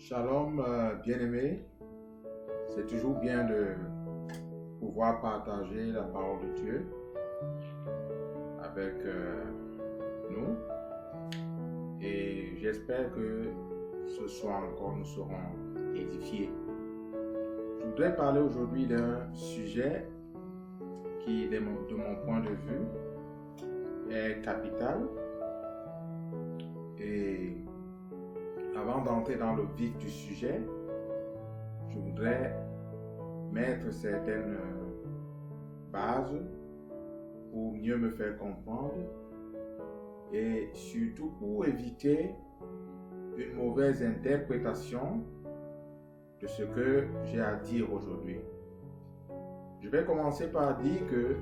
Shalom, bien-aimés. C'est toujours bien de pouvoir partager la parole de Dieu avec nous. Et j'espère que ce soir encore, nous serons édifiés. Je voudrais parler aujourd'hui d'un sujet qui, de mon point de vue, est capital. Et avant d'entrer dans le vif du sujet, je voudrais mettre certaines bases pour mieux me faire comprendre et surtout pour éviter une mauvaise interprétation de ce que j'ai à dire aujourd'hui. Je vais commencer par dire que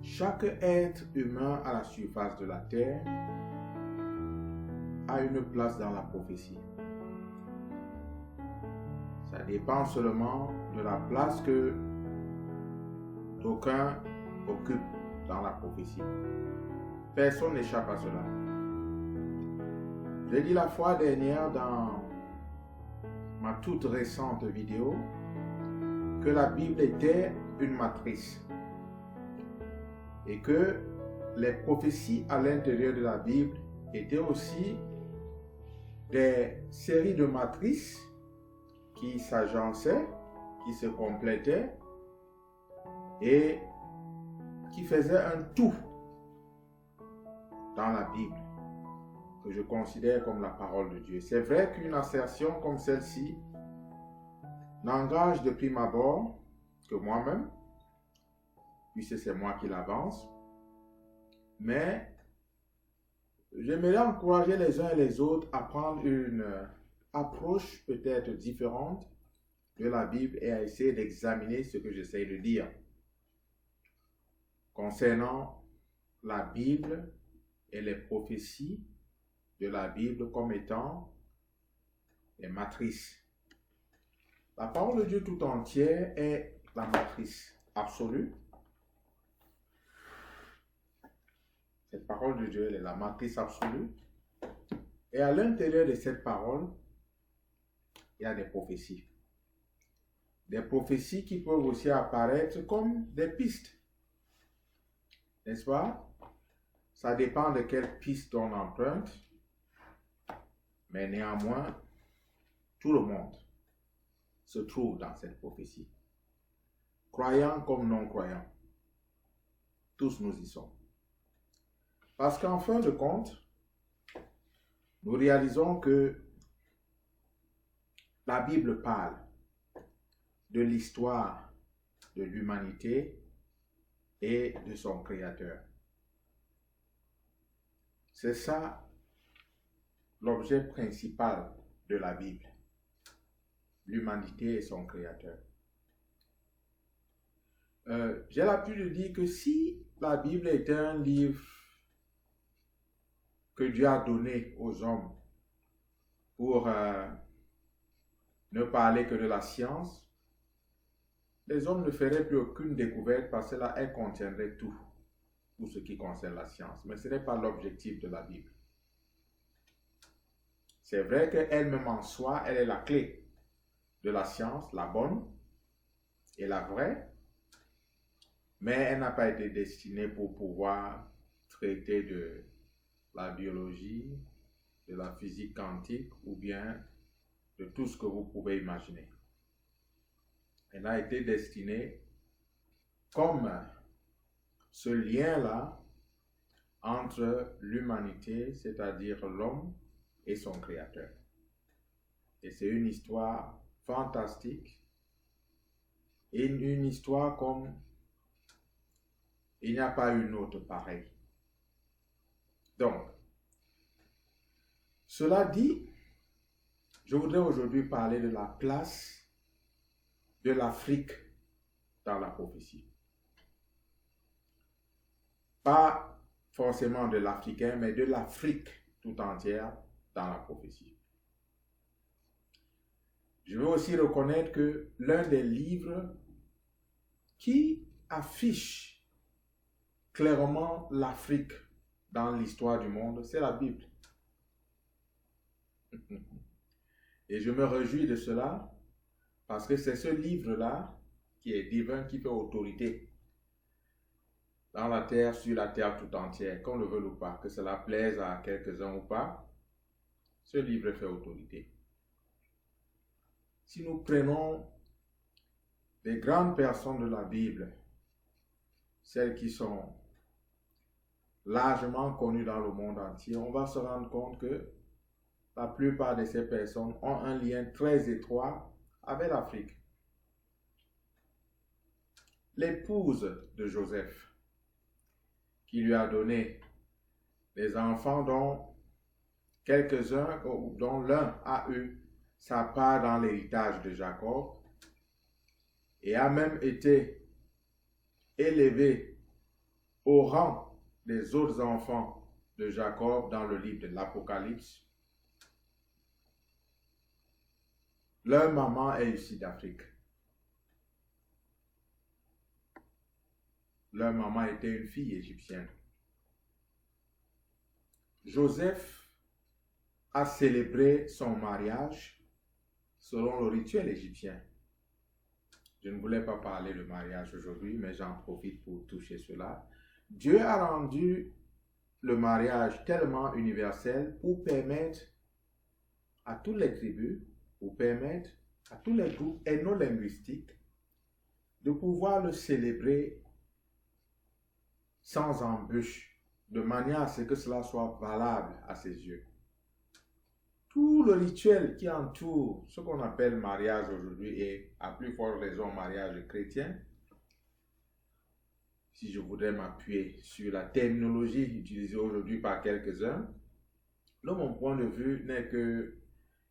chaque être humain à la surface de la terre a une place dans la prophétie. Ça dépend seulement de la place que d'aucuns occupent dans la prophétie. Personne n'échappe à cela. J'ai dit la fois dernière dans ma toute récente vidéo que la Bible était une matrice et que les prophéties à l'intérieur de la Bible étaient aussi des séries de matrices qui s'agençaient, qui se complétaient et qui faisaient un tout dans la Bible que je considère comme la parole de Dieu. C'est vrai qu'une assertion comme celle-ci n'engage de prime abord que moi-même, puisque c'est moi qui l'avance, mais j'aimerais encourager les uns et les autres à prendre une approche peut-être différente de la Bible et à essayer d'examiner ce que j'essaie de dire concernant la Bible et les prophéties de la Bible comme étant des matrices. La parole de Dieu tout entière est la matrice absolue. Cette parole de Dieu, elle est la matrice absolue. Et à l'intérieur de cette parole, il y a des prophéties. Des prophéties qui peuvent aussi apparaître comme des pistes. N'est-ce pas? Ça dépend de quelle piste on emprunte. Mais néanmoins, tout le monde se trouve dans cette prophétie. Croyants comme non-croyants. Tous nous y sommes. Parce qu'en fin de compte, nous réalisons que la Bible parle de l'histoire de l'humanité et de son Créateur. C'est ça l'objet principal de la Bible, l'humanité et son Créateur. J'ai l'habitude de dire que si la Bible était un livre que Dieu a donné aux hommes pour ne parler que de la science, les hommes ne feraient plus aucune découverte parce que là, elle contiendrait tout pour ce qui concerne la science. Mais ce n'est pas l'objectif de la Bible. C'est vrai qu'elle-même en soi, elle est la clé de la science, la bonne et la vraie, mais elle n'a pas été destinée pour pouvoir traiter de la biologie, de la physique quantique ou bien de tout ce que vous pouvez imaginer. Elle a été destinée comme ce lien-là entre l'humanité, c'est-à-dire l'homme, et son Créateur. Et c'est une histoire fantastique et une histoire comme il n'y a pas une autre pareille. Donc, cela dit, je voudrais aujourd'hui parler de la place de l'Afrique dans la prophétie. Pas forcément de l'Africain, mais de l'Afrique tout entière dans la prophétie. Je veux aussi reconnaître que l'un des livres qui affiche clairement l'Afrique dans l'histoire du monde, c'est la Bible. Et je me réjouis de cela parce que c'est ce livre-là qui est divin, qui fait autorité dans la terre, sur la terre tout entière, qu'on le veuille ou pas, que cela plaise à quelques-uns ou pas, ce livre fait autorité. Si nous prenons les grandes personnes de la Bible, celles qui sont largement connues dans le monde entier, on va se rendre compte que la plupart de ces personnes ont un lien très étroit avec l'Afrique. L'épouse de Joseph, qui lui a donné des enfants dont quelques-uns, dont l'un a eu sa part dans l'héritage de Jacob, et a même été élevé au rang des autres enfants de Jacob dans le livre de l'Apocalypse. Leur maman est issue d'Afrique. Leur maman était une fille égyptienne. Joseph a célébré son mariage selon le rituel égyptien. Je ne voulais pas parler de mariage aujourd'hui, mais j'en profite pour toucher cela. Dieu a rendu le mariage tellement universel pour permettre à toutes les tribus, pour permettre à tous les groupes ethno-linguistiques de pouvoir le célébrer sans embûche, de manière à ce que cela soit valable à ses yeux. Tout le rituel qui entoure ce qu'on appelle mariage aujourd'hui et à plus forte raison mariage chrétien, si je voudrais m'appuyer sur la terminologie utilisée aujourd'hui par quelques-uns, de mon point de vue, n'est que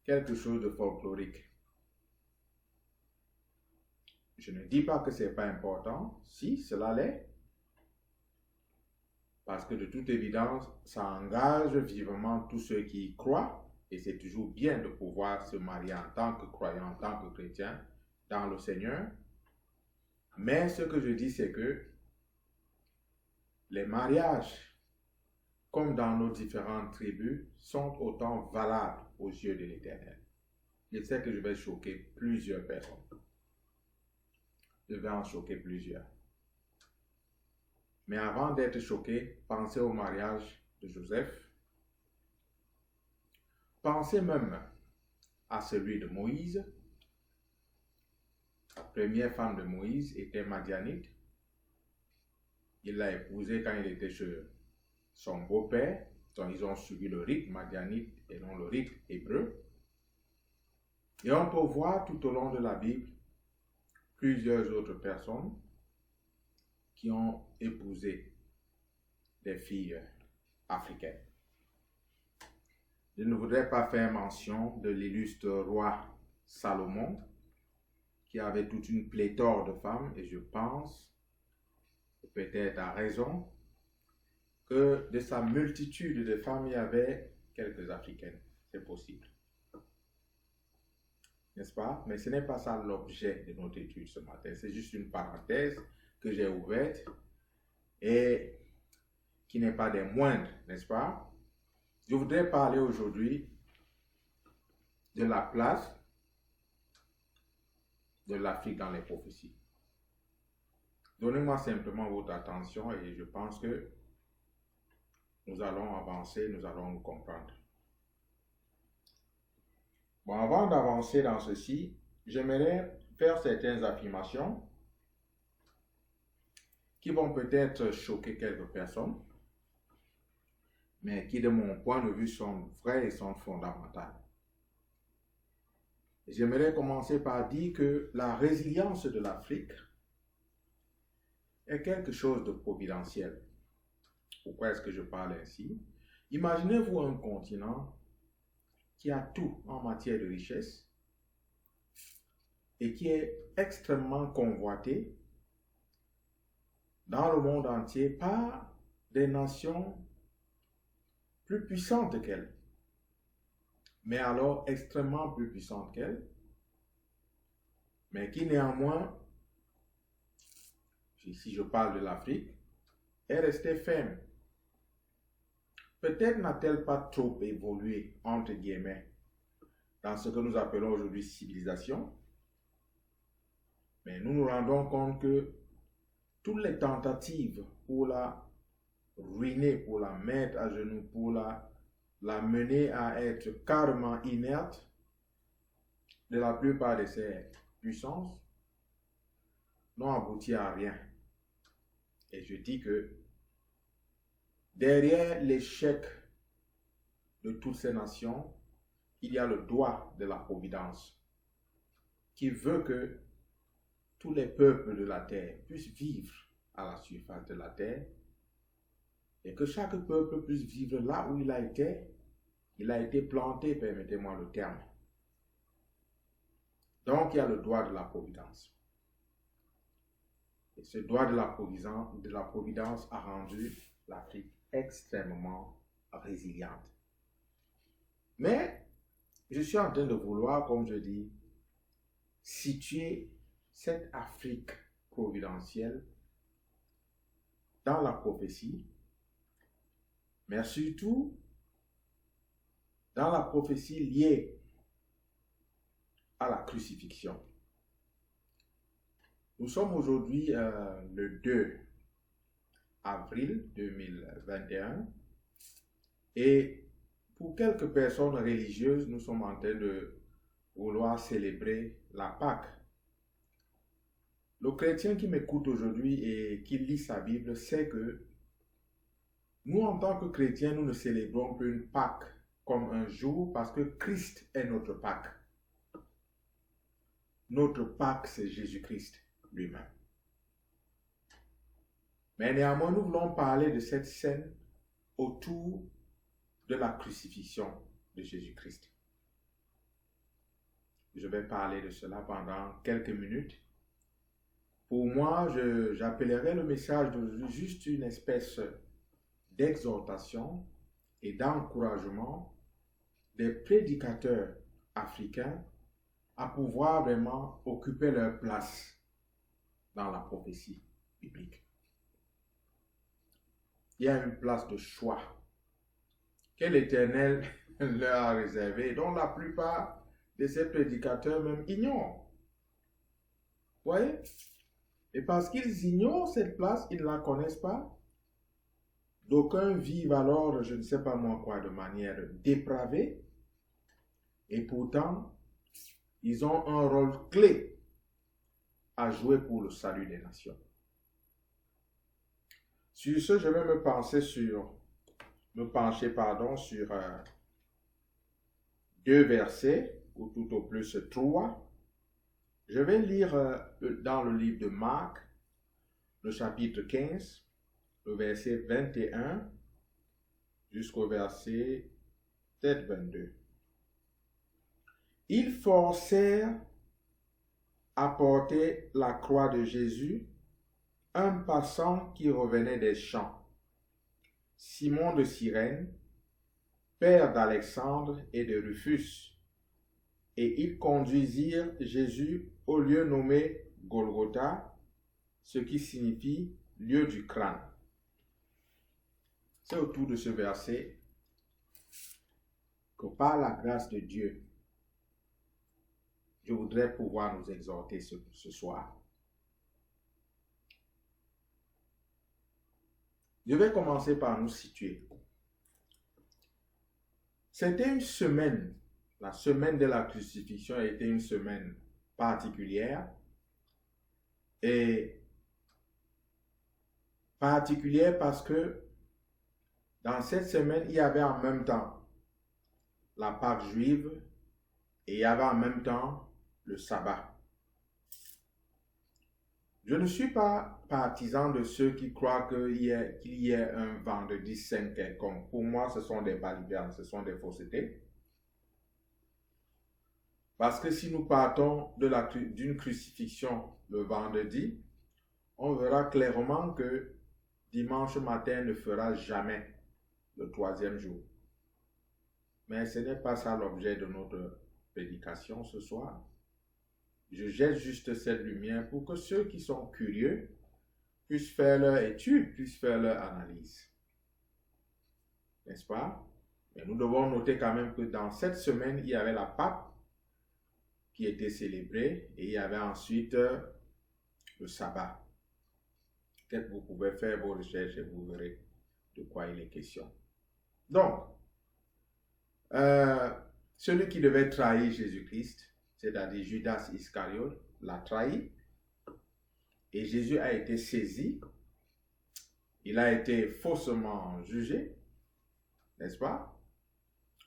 quelque chose de folklorique. Je ne dis pas que ce n'est pas important, si cela l'est, parce que de toute évidence, ça engage vivement tous ceux qui y croient, et c'est toujours bien de pouvoir se marier en tant que croyant, en tant que chrétien, dans le Seigneur. Mais ce que je dis, c'est que les mariages, comme dans nos différentes tribus, sont autant valables aux yeux de l'Éternel. Je sais que je vais choquer plusieurs personnes. Je vais en choquer plusieurs. Mais avant d'être choqué, pensez au mariage de Joseph. Pensez même à celui de Moïse. La première femme de Moïse était Madianite. Il l'a épousée quand il était chez son beau-père. Donc ils ont suivi le rite madianite et non le rite hébreu. Et on peut voir tout au long de la Bible plusieurs autres personnes qui ont épousé des filles africaines. Je ne voudrais pas faire mention de l'illustre roi Salomon, qui avait toute une pléthore de femmes, et je pense, peut-être à raison, que de sa multitude de femmes, il y avait quelques africaines. C'est possible. N'est-ce pas? Mais ce n'est pas ça l'objet de notre étude ce matin. C'est juste une parenthèse que j'ai ouverte et qui n'est pas des moindres, n'est-ce pas? Je voudrais parler aujourd'hui de la place de l'Afrique dans les prophéties. Donnez-moi simplement votre attention et je pense que nous allons avancer, nous allons nous comprendre. Bon, avant d'avancer dans ceci, j'aimerais faire certaines affirmations qui vont peut-être choquer quelques personnes, mais qui, de mon point de vue, sont vraies et sont fondamentales. J'aimerais commencer par dire que la résilience de l'Afrique est quelque chose de providentiel. Pourquoi est-ce que je parle ainsi? Imaginez-vous un continent qui a tout en matière de richesse et qui est extrêmement convoité dans le monde entier par des nations plus puissantes qu'elle, mais alors extrêmement plus puissantes qu'elle, mais qui néanmoins, si je parle de l'Afrique, est restée ferme. Peut-être n'a-t-elle pas trop évolué, entre guillemets, dans ce que nous appelons aujourd'hui civilisation. Mais nous nous rendons compte que toutes les tentatives pour la ruiner, pour la mettre à genoux, pour la mener à être carrément inerte de la plupart de ces puissances n'ont abouti à rien. Et je dis que derrière l'échec de toutes ces nations, il y a le doigt de la providence qui veut que tous les peuples de la terre puissent vivre à la surface de la terre et que chaque peuple puisse vivre là où il a été planté, permettez-moi le terme. Donc, il y a le doigt de la providence. Et ce doigt de la providence a rendu l'Afrique extrêmement résiliente. Mais, je suis en train de vouloir, comme je dis, situer cette Afrique providentielle dans la prophétie, mais surtout dans la prophétie liée à la crucifixion. Nous sommes aujourd'hui le 2 avril 2021 et pour quelques personnes religieuses, nous sommes en train de vouloir célébrer la Pâque. Le chrétien qui m'écoute aujourd'hui et qui lit sa Bible sait que nous, en tant que chrétiens, nous ne célébrons plus une Pâque comme un jour parce que Christ est notre Pâque. Notre Pâque, c'est Jésus-Christ lui-même. Mais néanmoins, nous voulons parler de cette scène autour de la crucifixion de Jésus-Christ. Je vais parler de cela pendant quelques minutes. Pour moi, j'appellerais le message d'aujourd'hui juste une espèce d'exhortation et d'encouragement des prédicateurs africains à pouvoir vraiment occuper leur place dans la prophétie biblique. Il y a une place de choix que l'Éternel leur a réservée, dont la plupart de ces prédicateurs même ignorent. Vous voyez? Et parce qu'ils ignorent cette place, ils ne la connaissent pas. D'aucuns vivent alors, je ne sais pas moi quoi, de manière dépravée. Et pourtant, ils ont un rôle clé à jouer pour le salut des nations. Sur ce, je vais me pencher sur 2 versets, ou tout au plus 3. Je vais lire dans le livre de Marc, le chapitre 15, le verset 21 jusqu'au verset peut-être 22. Ils forcèrent à porter la croix de Jésus un passant qui revenait des champs, Simon de Cyrène, père d'Alexandre et de Rufus, et ils conduisirent Jésus au lieu nommé Golgotha, ce qui signifie lieu du crâne. C'est autour de ce verset que par la grâce de Dieu, je voudrais pouvoir nous exhorter ce soir. Je vais commencer par nous situer. C'était une semaine, la semaine de la crucifixion était une semaine particulière. Et particulière parce que dans cette semaine, il y avait en même temps la Pâque juive et il y avait en même temps le sabbat. Je ne suis pas partisan de ceux qui croient qu'il y ait un vendredi saint quelconque. Pour moi, ce sont des balivernes, ce sont des faussetés. Parce que si nous partons d'une crucifixion le vendredi, on verra clairement que dimanche matin ne fera jamais le 3e jour. Mais ce n'est pas ça l'objet de notre prédication ce soir. Je jette juste cette lumière pour que ceux qui sont curieux puissent faire leur étude, puissent faire leur analyse. N'est-ce pas? Mais nous devons noter quand même que dans cette semaine, il y avait la Pâque qui était célébré et il y avait ensuite le sabbat. Peut-être vous pouvez faire vos recherches et vous verrez de quoi il est question. Donc, celui qui devait trahir Jésus-Christ, c'est-à-dire Judas Iscariote, l'a trahi et Jésus a été saisi. Il a été faussement jugé, n'est-ce pas?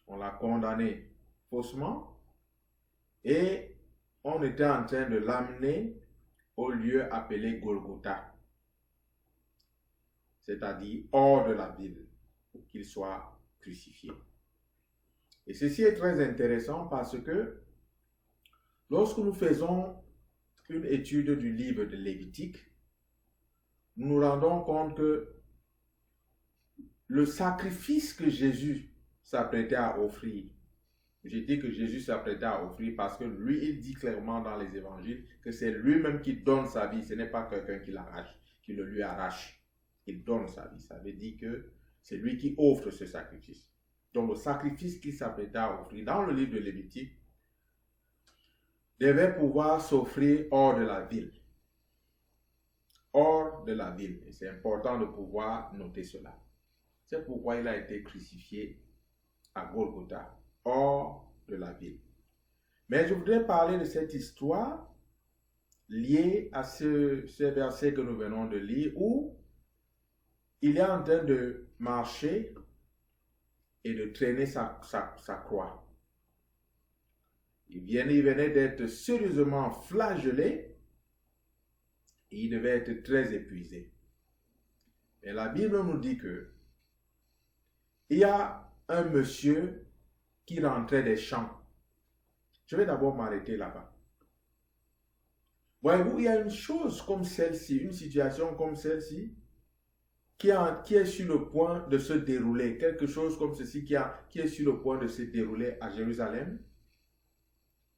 On l'a condamné faussement et on était en train de l'amener au lieu appelé Golgotha, c'est-à-dire hors de la ville, pour qu'il soit crucifié. Et ceci est très intéressant parce que lorsque nous faisons une étude du livre de Lévitique, nous nous rendons compte que le sacrifice que Jésus s'apprêtait à offrir, je dis que Jésus s'apprêtait à offrir parce que lui, il dit clairement dans les évangiles que c'est lui-même qui donne sa vie, ce n'est pas quelqu'un qui l'arrache, qui le lui arrache. Il donne sa vie, ça veut dire que c'est lui qui offre ce sacrifice. Donc le sacrifice qu'il s'apprêtait à offrir dans le livre de Lévitique devait pouvoir s'offrir hors de la ville. Hors de la ville. Et c'est important de pouvoir noter cela. C'est pourquoi il a été crucifié à Golgotha, hors de la ville. Mais je voudrais parler de cette histoire liée à ce verset que nous venons de lire où il est en train de marcher et de traîner sa croix. Il venait d'être sérieusement flagellé et il devait être très épuisé. Et la Bible nous dit que il y a un monsieur qui rentrait des champs. Je vais d'abord m'arrêter là-bas. Voyez-vous, il y a une chose comme celle-ci, une situation comme celle-ci, qui est sur le point de se dérouler. Quelque chose comme ceci qui est sur le point de se dérouler à Jérusalem.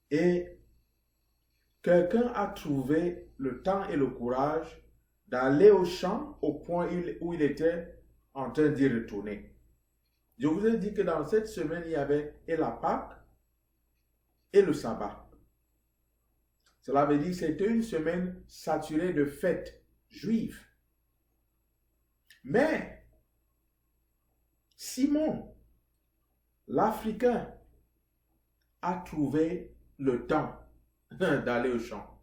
Et quelqu'un a trouvé le temps et le courage d'aller au champ au point où il était en train d'y retourner. Je vous ai dit que dans cette semaine, il y avait et la Pâque et le sabbat. Cela veut dire que c'était une semaine saturée de fêtes juives. Mais Simon, l'Africain, a trouvé le temps d'aller au champ.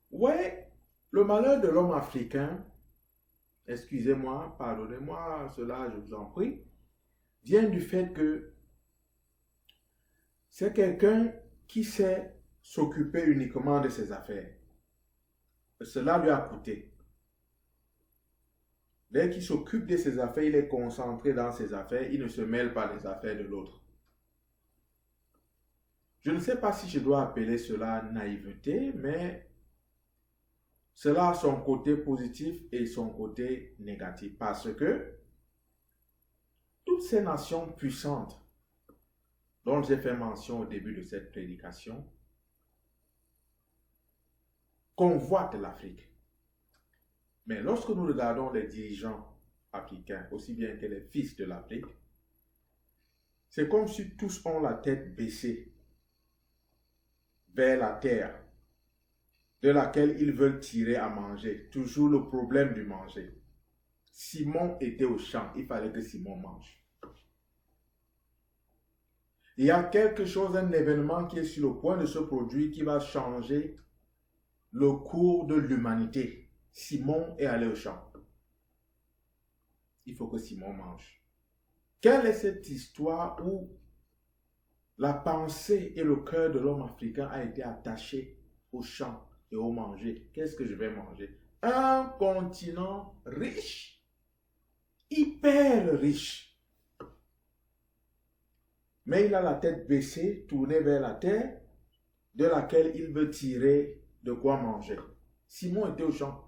Ouais, le malheur de l'homme africain, excusez-moi, pardonnez-moi cela, je vous en prie, vient du fait que c'est quelqu'un qui sait s'occuper uniquement de ses affaires. Cela lui a coûté. Dès qu'il s'occupe de ses affaires, il est concentré dans ses affaires, il ne se mêle pas des affaires de l'autre. Je ne sais pas si je dois appeler cela naïveté, mais cela a son côté positif et son côté négatif. Parce que toutes ces nations puissantes dont j'ai fait mention au début de cette prédication convoitent l'Afrique. Mais lorsque nous regardons les dirigeants africains, aussi bien que les fils de l'Afrique, c'est comme si tous ont la tête baissée vers la terre de laquelle ils veulent tirer à manger. Toujours le problème du manger. Simon était au champ, il fallait que Simon mange. Il y a quelque chose, un événement qui est sur le point de se produire qui va changer le cours de l'humanité. Simon est allé au champ. Il faut que Simon mange. Quelle est cette histoire où la pensée et le cœur de l'homme africain a été attaché au champ et au manger? Qu'est-ce que je vais manger? Un continent riche, hyper riche. Mais il a la tête baissée, tournée vers la terre, de laquelle il veut tirer de quoi manger. Simon était au champ.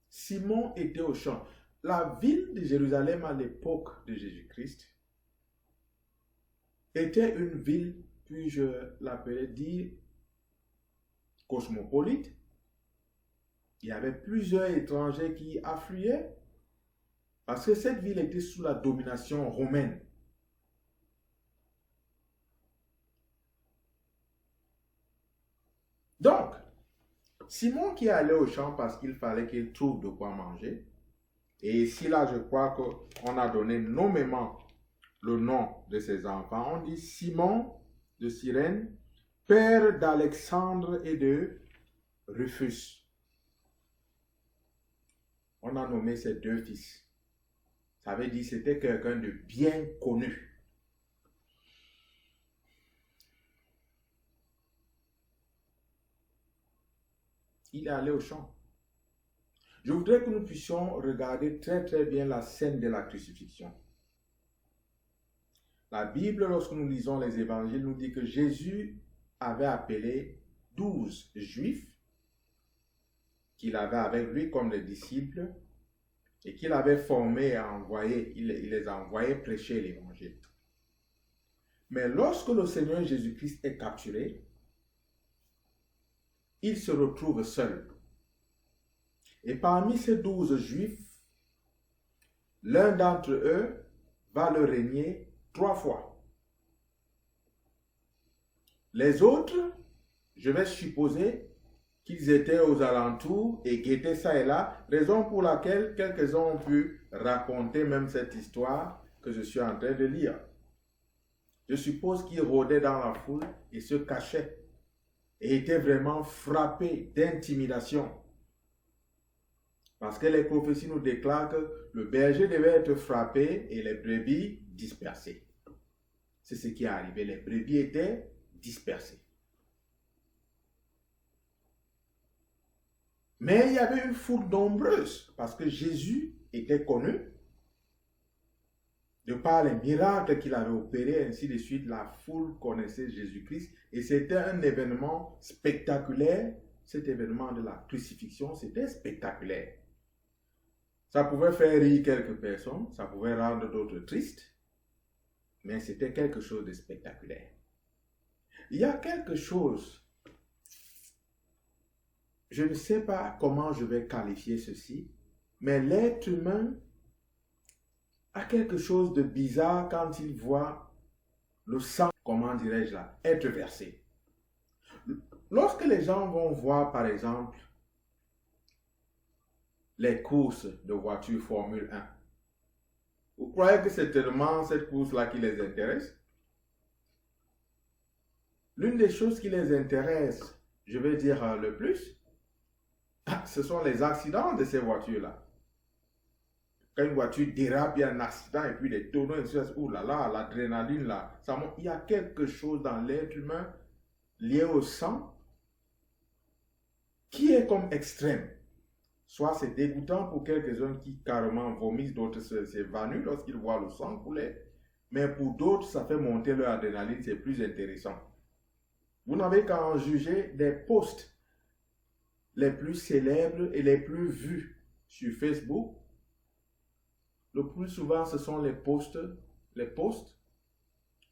Simon était au champ. La ville de Jérusalem à l'époque de Jésus-Christ était une ville, puis-je l'appeler dire, cosmopolite. Il y avait plusieurs étrangers qui affluaient Parce que cette ville était sous la domination romaine. Donc, Simon qui est allé au champ parce qu'il fallait qu'il trouve de quoi manger. Et ici, là, je crois qu'on a donné nommément le nom de ses enfants. On dit Simon de Cyrène, père d'Alexandre et de Rufus. On a nommé ses deux fils. Ça veut dire que c'était quelqu'un de bien connu. Il est allé au champ. Je voudrais que nous puissions regarder très très bien la scène de la crucifixion. La Bible, lorsque nous lisons les évangiles, nous dit que Jésus avait appelé 12 juifs qu'il avait avec lui comme des disciples et qu'il avait formés et envoyés. Il les a envoyés prêcher l'évangile. Mais lorsque le Seigneur Jésus-Christ est capturé, il se retrouve seul. Et parmi ces 12 juifs, l'un d'entre eux va le régner 3 fois. Les autres, je vais supposer qu'ils étaient aux alentours et guettaient ça et là, raison pour laquelle quelques-uns ont pu raconter même cette histoire que je suis en train de lire. Je suppose qu'ils rôdaient dans la foule et se cachaient et étaient vraiment frappés d'intimidation. Parce que les prophéties nous déclarent que le berger devait être frappé et les brebis dispersées. C'est ce qui est arrivé. Les brebis étaient dispersées. Mais il y avait une foule nombreuse parce que Jésus était connu. De par les miracles qu'il avait opérés, ainsi de suite, la foule connaissait Jésus-Christ. Et c'était un événement spectaculaire. Cet événement de la crucifixion, c'était spectaculaire. Ça pouvait faire rire quelques personnes, ça pouvait rendre d'autres tristes, mais c'était quelque chose de spectaculaire. Il y a quelque chose, je ne sais pas comment je vais qualifier ceci, mais l'être humain a quelque chose de bizarre quand il voit le sang, comment dirais-je là, être versé. Lorsque les gens vont voir, par exemple, les courses de voitures Formule 1, vous croyez que c'est tellement cette course-là qui les intéresse? L'une des choses qui les intéresse, je vais dire le plus, ce sont les accidents de ces voitures-là. Quand une voiture dérape, il y a un accident et puis les tonneaux, oh là là, l'adrénaline là, ça monte. Il y a quelque chose dans l'être humain lié au sang qui est comme extrême. Soit c'est dégoûtant pour quelques-uns qui carrément vomissent, d'autres s'évanouissent lorsqu'ils voient le sang couler. Mais pour d'autres, ça fait monter leur adrénaline, c'est plus intéressant. Vous n'avez qu'à en juger des posts les plus célèbres et les plus vus sur Facebook. Le plus souvent, ce sont les posts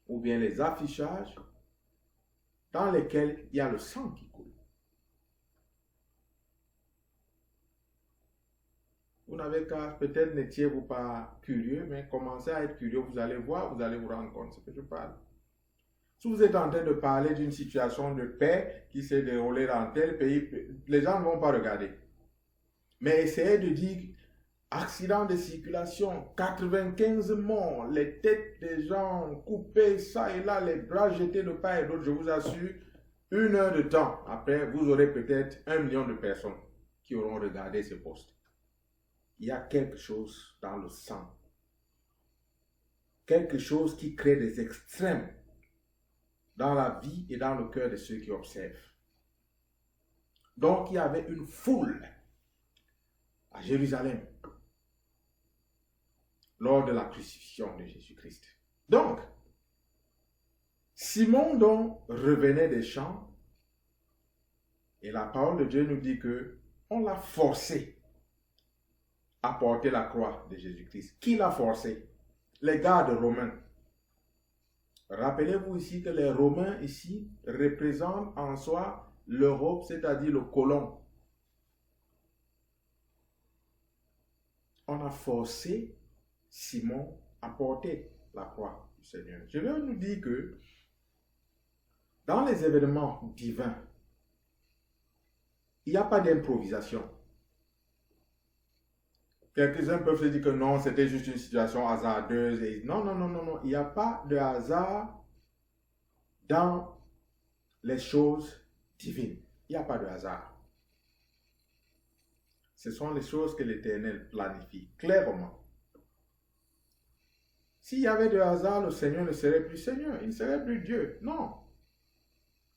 ou bien les affichages dans lesquels il y a le sang qui coule. Vous n'avez qu'à, peut-être n'étiez-vous pas curieux, mais commencez à être curieux, vous allez voir, vous allez vous rendre compte de ce que je parle. Si vous êtes en train de parler d'une situation de paix qui s'est déroulée dans tel pays, les gens ne vont pas regarder. Mais essayez de dire, accident de circulation, 95 morts, les têtes des gens coupées, ça et là, les bras jetés de part et d'autre, je vous assure, 1 heure de temps, après, vous aurez peut-être 1 million de personnes qui auront regardé ce post. Il y a quelque chose dans le sang. Quelque chose qui crée des extrêmes dans la vie et dans le cœur de ceux qui observent. Donc, il y avait une foule à Jérusalem lors de la crucifixion de Jésus-Christ. Donc, Simon donc revenait des champs et la parole de Dieu nous dit que on l'a forcé à porter la croix de Jésus-Christ. Qui l'a forcé? Les gardes romains. Rappelez-vous ici que les Romains ici représentent en soi l'Europe, c'est-à-dire le colon. On a forcé Simon a porté la croix du Seigneur. Je veux nous dire que dans les événements divins, il n'y a pas d'improvisation. Quelques-uns peuvent se dire que non, c'était juste une situation hasardeuse. Et non, non, non, non, non. Il n'y a pas de hasard dans les choses divines. Il n'y a pas de hasard. Ce sont les choses que l'Éternel planifie clairement. S'il y avait de hasard, le Seigneur ne serait plus Seigneur. Il ne serait plus Dieu. Non.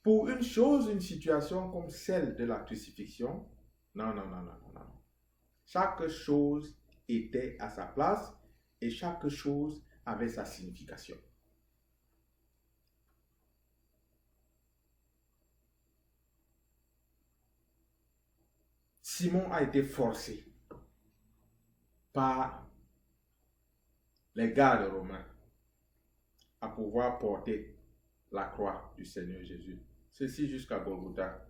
Pour une chose, une situation comme celle de la crucifixion, non, non, non, non, non, non. Chaque chose était à sa place et chaque chose avait sa signification. Simon a été forcé par les gardes romains à pouvoir porter la croix du Seigneur Jésus. Ceci jusqu'à Golgotha.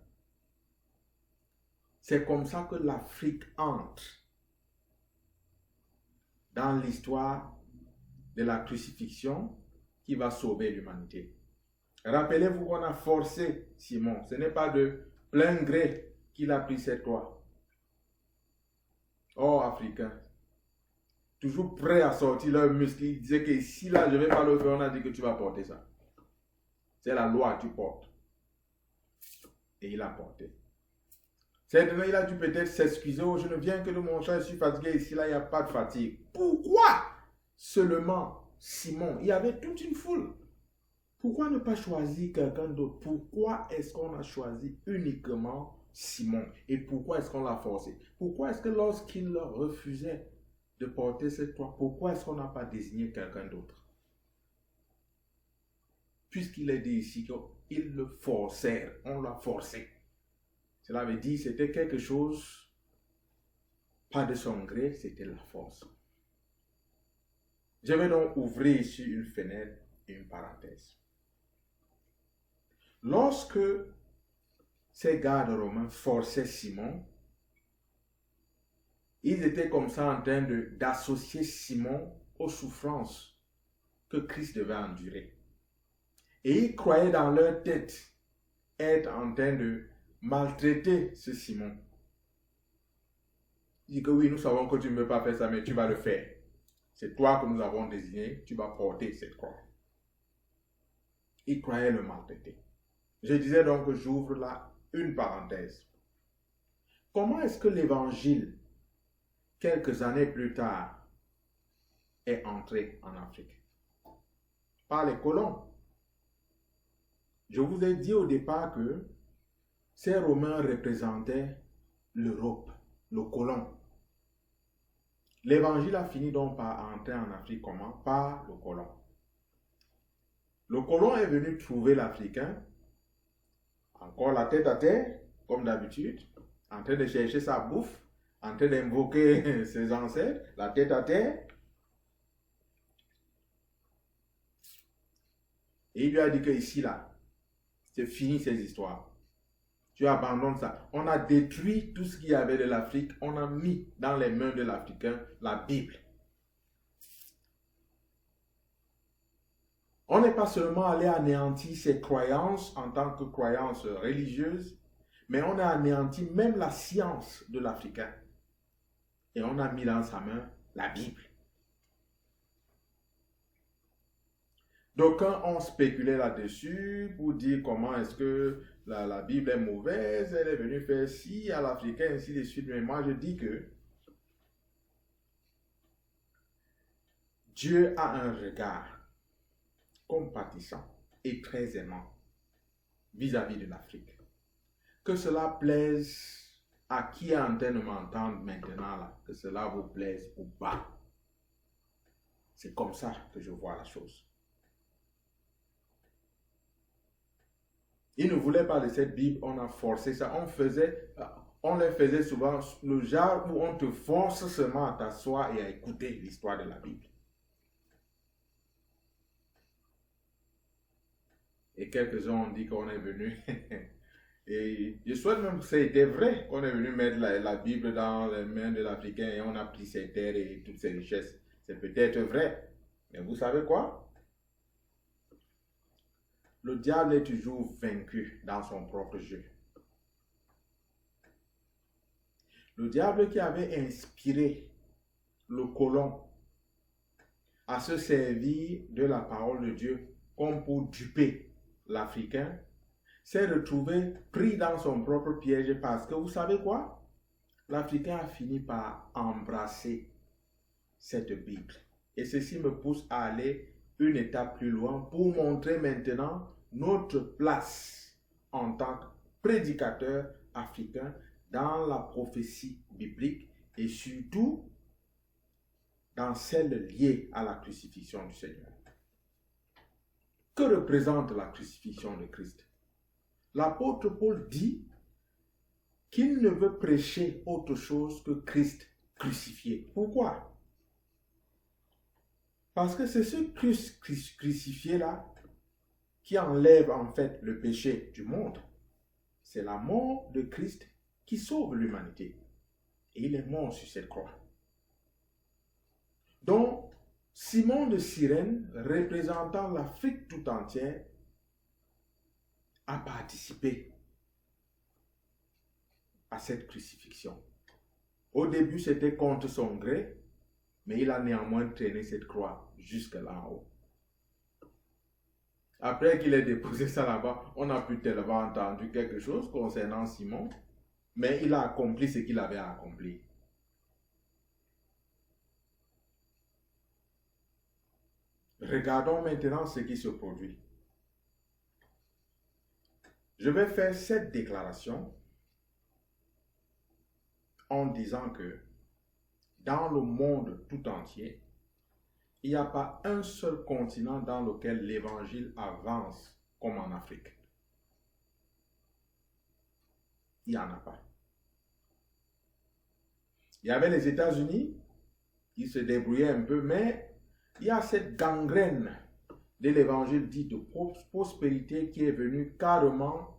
C'est comme ça que l'Afrique entre dans l'histoire de la crucifixion qui va sauver l'humanité. Rappelez-vous qu'on a forcé Simon. Ce n'est pas de plein gré qu'il a pris cette croix. Oh, Africains, toujours prêts à sortir leurs muscles. Ils disaient que si là, je ne vais pas le faire, on a dit que tu vas porter ça. C'est la loi, tu portes. Et il a porté. Certainement, il a dû peut-être s'excuser. Oh, je ne viens que de mon champ, je suis fatigué. Ici, là, il n'y a pas de fatigue. Pourquoi seulement Simon? Il y avait toute une foule. Pourquoi ne pas choisir quelqu'un d'autre? Pourquoi est-ce qu'on a choisi uniquement Simon? Et pourquoi est-ce qu'on l'a forcé? Pourquoi est-ce que lorsqu'il leur refusait de porter cette croix, pourquoi est-ce qu'on n'a pas désigné quelqu'un d'autre? Puisqu'il est dit ici qu'ils le forcèrent, on l'a forcé. Cela veut dire que c'était quelque chose, pas de son gré, c'était la force. Je vais donc ouvrir ici une fenêtre et une parenthèse. Lorsque ces gardes romains forçaient Simon, ils étaient comme ça en train d'associer Simon aux souffrances que Christ devait endurer. Et ils croyaient dans leur tête être en train de maltraiter ce Simon. Il dit que oui, nous savons que tu ne veux pas faire ça, mais tu vas le faire. C'est toi que nous avons désigné, tu vas porter cette croix. Ils croyaient le maltraiter. Je disais donc que j'ouvre là une parenthèse. Comment est-ce que l'évangile, quelques années plus tard, est entré en Afrique? Par les colons. Je vous ai dit au départ que ces Romains représentaient l'Europe, le colon. L'évangile a fini donc par entrer en Afrique comment? Par le colon. Le colon est venu trouver l'Africain, encore la tête à terre, comme d'habitude, en train de chercher sa bouffe, en train d'invoquer ses ancêtres, la tête à terre. Et il lui a dit que ici, là, c'est fini ces histoires. Tu abandonnes ça. On a détruit tout ce qu'il y avait de l'Afrique. On a mis dans les mains de l'Africain la Bible. On n'est pas seulement allé anéantir ses croyances en tant que croyances religieuses, mais on a anéanti même la science de l'Africain. Et on a mis dans sa main la Bible. D'aucuns ont spéculé là-dessus pour dire comment est-ce que la Bible est mauvaise, elle est venue faire ci à l'Africain, ainsi de suite. Mais moi, je dis que Dieu a un regard compatissant et très aimant vis-à-vis de l'Afrique. Que cela plaise à qui est en train de m'entendre maintenant, là, que cela vous plaise ou pas. C'est comme ça que je vois la chose. Ils ne voulaient pas de cette Bible, on a forcé ça. On les faisait souvent le genre où on te force seulement à t'asseoir et à écouter l'histoire de la Bible. Et quelques-uns ont dit qu'on est venu. Et je souhaite même que c'était vrai qu'on est venu mettre la Bible dans les mains de l'Africain et on a pris ses terres et toutes ses richesses. C'est peut-être vrai, mais vous savez quoi? Le diable est toujours vaincu dans son propre jeu. Le diable qui avait inspiré le colon à se servir de la parole de Dieu comme pour duper l'Africain, s'est retrouvé pris dans son propre piège parce que vous savez quoi? L'Africain a fini par embrasser cette Bible. Et ceci me pousse à aller une étape plus loin pour montrer maintenant notre place en tant que prédicateur africain dans la prophétie biblique et surtout dans celle liée à la crucifixion du Seigneur. Que représente la crucifixion de Christ? L'apôtre Paul dit qu'il ne veut prêcher autre chose que Christ crucifié. Pourquoi? Parce que c'est ce Christ crucifié-là qui enlève en fait le péché du monde. C'est la mort de Christ qui sauve l'humanité. Et il est mort sur cette croix. Donc, Simon de Cyrène, représentant l'Afrique tout entière, a participé à cette crucifixion. Au début, c'était contre son gré, mais il a néanmoins traîné cette croix jusque là-haut. Après qu'il ait déposé ça là-bas, on n'a plus tellement entendu quelque chose concernant Simon, mais il a accompli ce qu'il avait accompli. Regardons maintenant ce qui se produit. Je vais faire cette déclaration en disant que dans le monde tout entier, il n'y a pas un seul continent dans lequel l'évangile avance comme en Afrique. Il n'y en a pas. Il y avait les États-Unis qui se débrouillaient un peu, mais il y a cette gangrène de l'évangile dit de prospérité qui est venue carrément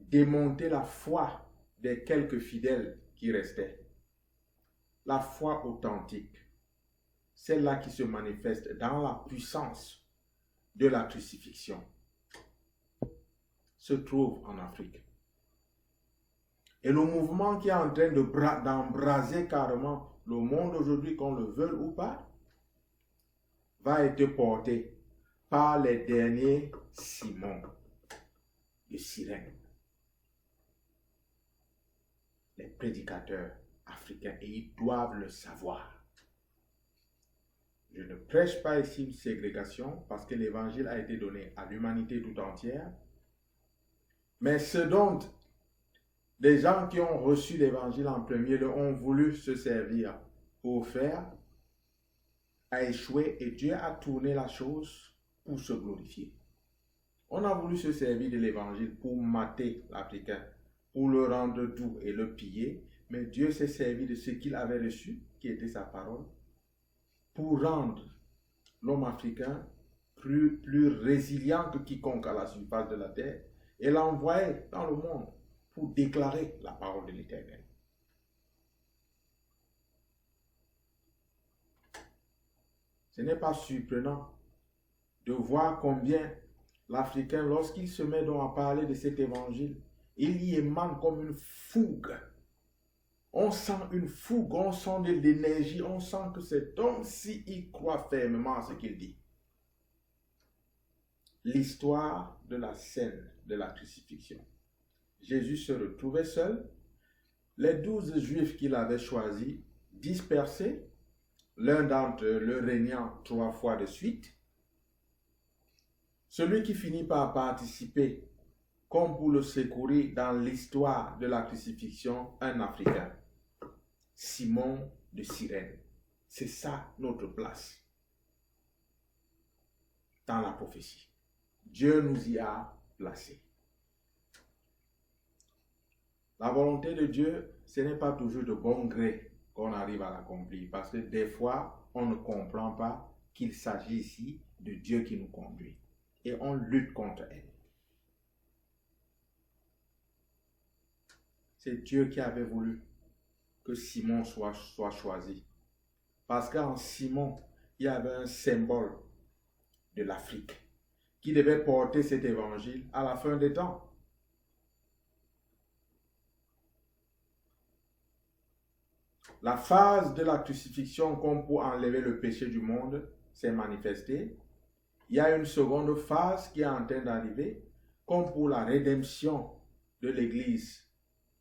démonter la foi des quelques fidèles qui restaient. La foi authentique, celle-là qui se manifeste dans la puissance de la crucifixion, se trouve en Afrique. Et le mouvement qui est en train d'embraser carrément le monde aujourd'hui, qu'on le veuille ou pas, va être porté par les derniers Simon de Cyrène, les prédicateurs africains, et ils doivent le savoir. Je ne prêche pas ici une ségrégation parce que l'évangile a été donné à l'humanité tout entière, mais ce dont les gens qui ont reçu l'évangile en premier lieu ont voulu se servir pour faire a échoué et Dieu a tourné la chose pour se glorifier. On a voulu se servir de l'évangile pour mater l'Africain, pour le rendre doux et le piller, mais Dieu s'est servi de ce qu'il avait reçu, qui était sa parole, pour rendre l'homme africain plus résilient que quiconque à la surface de la terre et l'envoyer dans le monde pour déclarer la parole de l'Éternel. Ce n'est pas surprenant de voir combien l'Africain, lorsqu'il se met donc à parler de cet évangile, il y émane comme une fougue. On sent une fougue, on sent de l'énergie, on sent que cet homme-ci, il croit fermement à ce qu'il dit. L'histoire de la scène de la crucifixion. Jésus se retrouvait seul, les 12 Juifs qu'il avait choisis dispersés, l'un d'entre eux le régnant 3 fois de suite. Celui qui finit par participer, comme pour le secourir dans l'histoire de la crucifixion, un Africain, Simon de Cyrène. C'est ça notre place dans la prophétie. Dieu nous y a placés. La volonté de Dieu, ce n'est pas toujours de bon gré qu'on arrive à l'accomplir, parce que des fois, on ne comprend pas qu'il s'agit ici de Dieu qui nous conduit. Et on lutte contre elle. C'est Dieu qui avait voulu que Simon soit choisi Parce qu'en Simon, il y avait un symbole de l'Afrique qui devait porter cet évangile à la fin des temps. La phase de la crucifixion comme pour enlever le péché du monde s'est manifestée. Il y a une seconde phase qui est en train d'arriver, comme pour la rédemption de l'Église,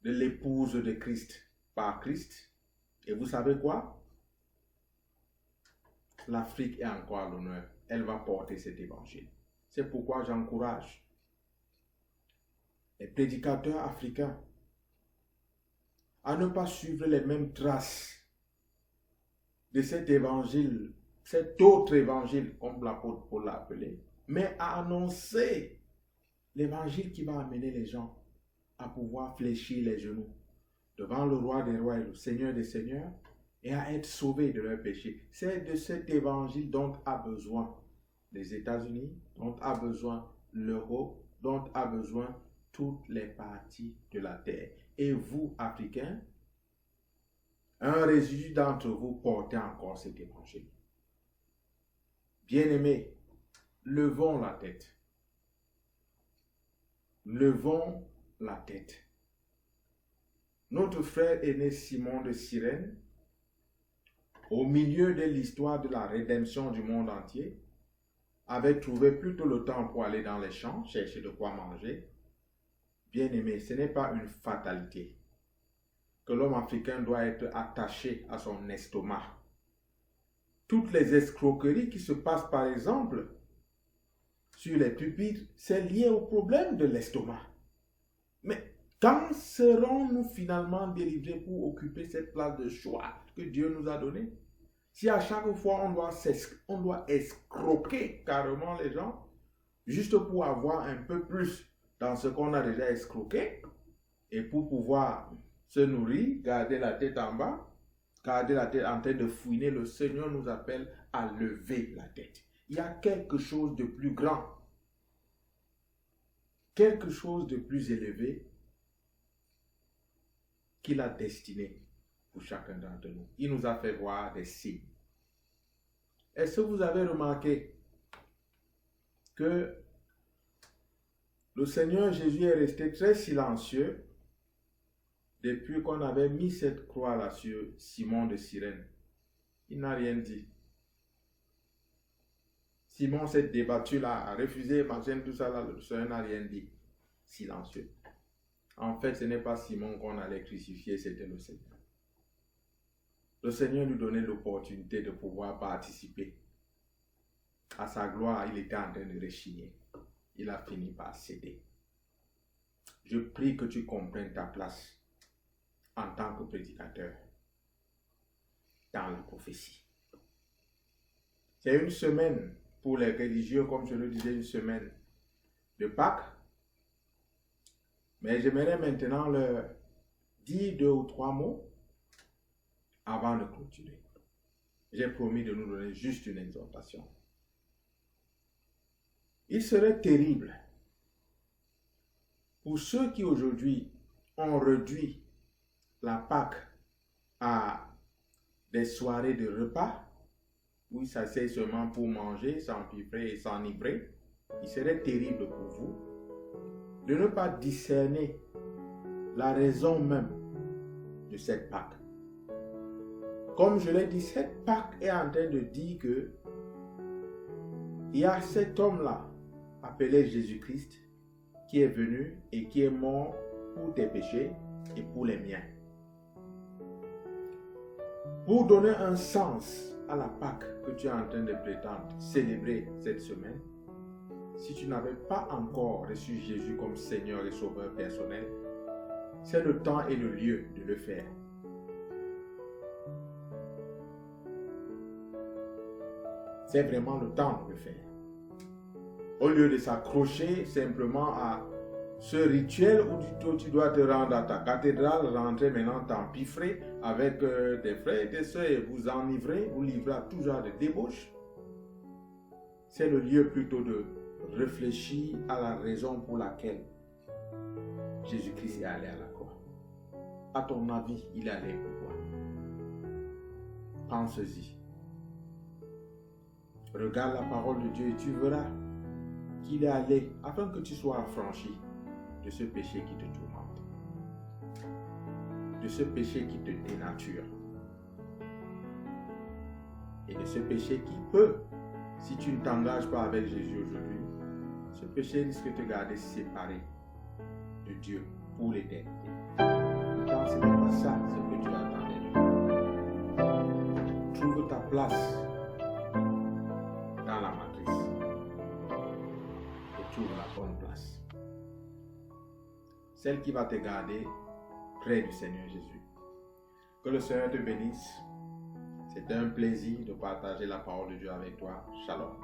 de l'épouse de Christ par Christ. Et vous savez quoi? L'Afrique est encore à l'honneur. Elle va porter cet évangile. C'est pourquoi j'encourage les prédicateurs africains à ne pas suivre les mêmes traces de cet évangile, cet autre évangile, comme l'apôtre Paul l'a appelé, mais à annoncer l'évangile qui va amener les gens à pouvoir fléchir les genoux devant le roi des rois et le Seigneur des seigneurs et à être sauvés de leurs péchés. C'est de cet évangile dont a besoin les États-Unis, dont a besoin l'Europe, dont a besoin toutes les parties de la terre. Et vous, Africains, un résidu d'entre vous portez encore cet évangile. Bien-aimés, levons la tête. Levons la tête. Notre frère aîné Simon de Cyrène, au milieu de l'histoire de la rédemption du monde entier, avait trouvé plutôt le temps pour aller dans les champs, chercher de quoi manger. Bien-aimé, ce n'est pas une fatalité que l'homme africain doit être attaché à son estomac. Toutes les escroqueries qui se passent, par exemple, sur les pupitres, c'est lié au problème de l'estomac. Mais quand serons-nous finalement délivrés pour occuper cette place de choix que Dieu nous a donnée? Si à chaque fois on doit escroquer carrément les gens, juste pour avoir un peu plus dans ce qu'on a déjà escroqué, et pour pouvoir se nourrir, garder la tête en bas, garder la tête en train de fouiner, le Seigneur nous appelle à lever la tête. Il y a quelque chose de plus grand, quelque chose de plus élevé qu'il a destiné pour chacun d'entre nous. Il nous a fait voir des signes. Est-ce que vous avez remarqué que le Seigneur Jésus est resté très silencieux depuis qu'on avait mis cette croix-là sur Simon de Cyrène? Il n'a rien dit. Simon s'est débattu là, a refusé, machin, tout ça là, le Seigneur n'a rien dit. Silencieux. En fait, ce n'est pas Simon qu'on allait crucifier, c'était le Seigneur. Le Seigneur lui donnait l'opportunité de pouvoir participer à sa gloire. Il était en train de rechigner. Il a fini par céder. Je prie que tu comprennes ta place en tant que prédicateur dans la prophétie. C'est une semaine pour les religieux, comme je le disais, une semaine de Pâques. Mais j'aimerais maintenant leur dire 2 ou 3 mots avant de clôturer. J'ai promis de nous donner juste une exhortation. Il serait terrible pour ceux qui aujourd'hui ont réduit la Pâque à des soirées de repas où ils s'asseyent seulement pour manger, s'empiffrer et s'enivrer. Il serait terrible pour vous de ne pas discerner la raison même de cette Pâque. Comme je l'ai dit, cette Pâque est en train de dire que il y a cet homme-là, appelé Jésus-Christ, qui est venu et qui est mort pour tes péchés et pour les miens. Pour donner un sens à la Pâque que tu es en train de prétendre célébrer cette semaine, si tu n'avais pas encore reçu Jésus comme Seigneur et Sauveur personnel, c'est le temps et le lieu de le faire. C'est vraiment le temps de le faire. Au lieu de s'accrocher simplement à ce rituel où tu dois te rendre à ta cathédrale, rentrer maintenant t'empiffrer avec des frères et des sœurs et vous enivrer, vous livrer à tout genre de débauche. C'est le lieu plutôt de réfléchir à la raison pour laquelle Jésus-Christ est allé à la croix. À ton avis, il est allé pourquoi? pense-y. Regarde la parole de Dieu et tu verras qu'il est allé afin que tu sois affranchi de ce péché qui te tourmente, de ce péché qui te dénature et de ce péché qui peut, si tu ne t'engages pas avec Jésus aujourd'hui, ce péché risque de te garder séparé de Dieu pour l'éternité. Pourtant, ce n'est pas ça ce que Dieu attendait de nous. Trouve ta place dans la matrice et trouve la bonne place. Celle qui va te garder près du Seigneur Jésus. Que le Seigneur te bénisse. C'était un plaisir de partager la parole de Dieu avec toi. Shalom.